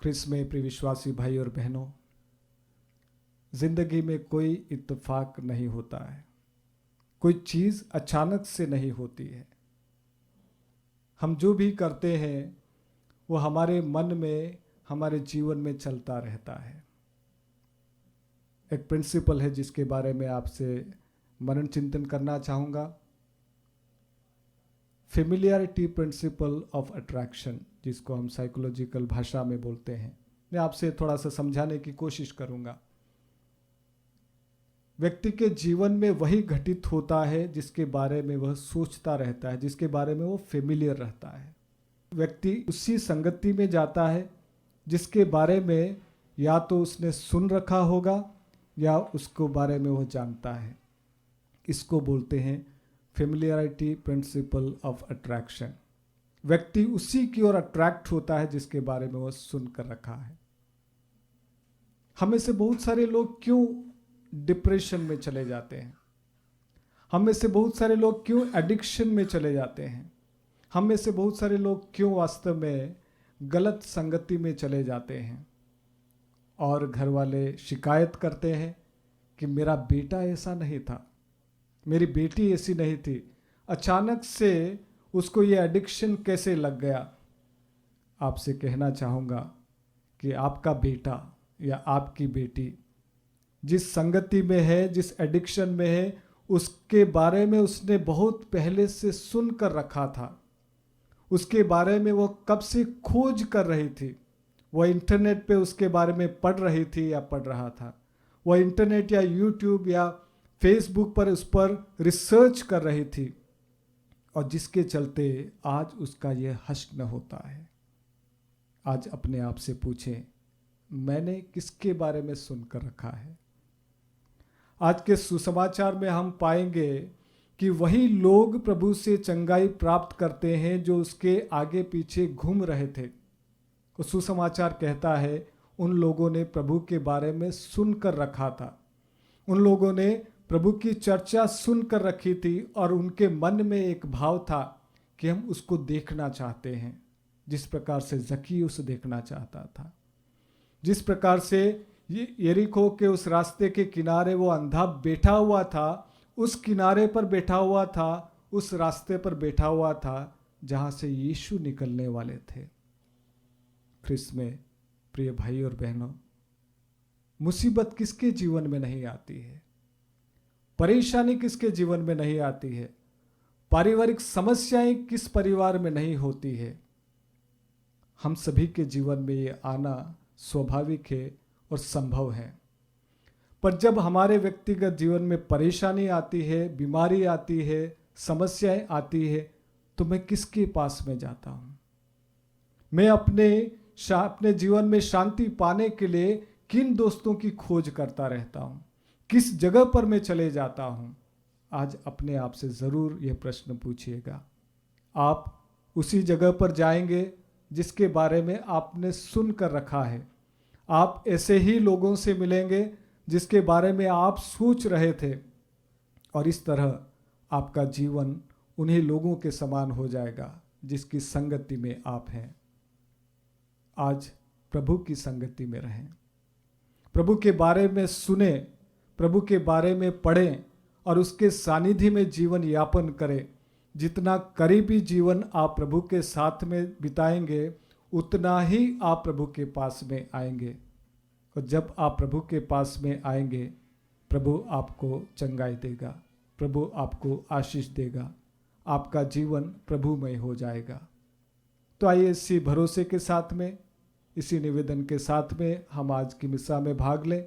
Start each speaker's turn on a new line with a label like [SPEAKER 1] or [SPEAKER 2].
[SPEAKER 1] ख्रिस्त में प्रिय विश्वासी भाई और बहनों, जिंदगी में कोई इत्तेफाक नहीं होता है, कोई चीज़ अचानक से नहीं होती है। हम जो भी करते हैं वो हमारे मन में, हमारे जीवन में चलता रहता है। एक प्रिंसिपल है जिसके बारे में आपसे मनन चिंतन करना चाहूँगा, फेमिलियरिटी प्रिंसिपल ऑफ अट्रैक्शन, जिसको हम साइकोलॉजिकल भाषा में बोलते हैं। मैं आपसे थोड़ा सा समझाने की कोशिश करूँगा। व्यक्ति के जीवन में वही घटित होता है जिसके बारे में वह सोचता रहता है, जिसके बारे में वो फेमिलियर रहता है। व्यक्ति उसी संगति में जाता है जिसके बारे में या तो उसने सुन रखा होगा या उसको बारे में वो जानता है। इसको बोलते हैं फेमिलियरिटी प्रिंसिपल ऑफ अट्रैक्शन। व्यक्ति उसी की ओर अट्रैक्ट होता है जिसके बारे में वो सुन कर रखा है। हमें से बहुत सारे लोग क्यों डिप्रेशन में चले जाते हैं? हम में से बहुत सारे लोग क्यों एडिक्शन में चले जाते हैं? हम में से बहुत सारे लोग क्यों वास्तव में गलत संगति में चले जाते हैं? और घर वाले शिकायत करते हैं कि मेरा बेटा ऐसा नहीं था, मेरी बेटी ऐसी नहीं थी, अचानक से उसको ये एडिक्शन कैसे लग गया? आपसे कहना चाहूँगा कि आपका बेटा या आपकी बेटी जिस संगति में है, जिस एडिक्शन में है, उसके बारे में उसने बहुत पहले से सुन कर रखा था। उसके बारे में वो कब से खोज कर रही थी। वो इंटरनेट पे उसके बारे में पढ़ रही थी या पढ़ रहा था। वो इंटरनेट या यूट्यूब या फेसबुक पर उस पर रिसर्च कर रही थी, और जिसके चलते आज उसका ये हश्र होता है। आज अपने आप से पूछें, मैंने किसके बारे में सुनकर रखा है? आज के सुसमाचार में हम पाएंगे कि वही लोग प्रभु से चंगाई प्राप्त करते हैं जो उसके आगे पीछे घूम रहे थे। वो सुसमाचार कहता है उन लोगों ने प्रभु के बारे में सुनकर रखा था, उन लोगों ने प्रभु की चर्चा सुनकर रखी थी, और उनके मन में एक भाव था कि हम उसको देखना चाहते हैं, जिस प्रकार से जक्कियुस देखना चाहता था, जिस प्रकार से यरीको के उस रास्ते के किनारे वो अंधा बैठा हुआ था, उस किनारे पर बैठा हुआ था, उस रास्ते पर बैठा हुआ था जहां से यीशु निकलने वाले थे। ख्रिस्त में प्रिय भाई और बहनों, मुसीबत किसके जीवन में नहीं आती है? परेशानी किसके जीवन में नहीं आती है? पारिवारिक समस्याएं किस परिवार में नहीं होती है? हम सभी के जीवन में ये आना स्वाभाविक है और संभव है। पर जब हमारे व्यक्तिगत जीवन में परेशानी आती है, बीमारी आती है, समस्याएं आती है, तो मैं किसके पास में जाता हूं? मैं अपने जीवन में शांति पाने के लिए किन दोस्तों की खोज करता रहता हूं? किस जगह पर मैं चले जाता हूं? आज अपने आप से जरूर यह प्रश्न पूछिएगा। आप उसी जगह पर जाएंगे जिसके बारे में आपने सुनकर रखा है। आप ऐसे ही लोगों से मिलेंगे जिसके बारे में आप सोच रहे थे, और इस तरह आपका जीवन उन्हीं लोगों के समान हो जाएगा जिसकी संगति में आप हैं। आज प्रभु की संगति में रहें, प्रभु के बारे में सुने, प्रभु के बारे में पढ़ें और उसके सानिध्य में जीवन यापन करें। जितना करीबी जीवन आप प्रभु के साथ में बिताएंगे, उतना ही आप प्रभु के पास में आएंगे। और जब आप प्रभु के पास में आएंगे, प्रभु आपको चंगाई देगा, प्रभु आपको आशीष देगा, आपका जीवन प्रभुमय हो जाएगा। तो आइए इसी भरोसे के साथ में, इसी निवेदन के साथ में हम आज की मिसा में भाग लें।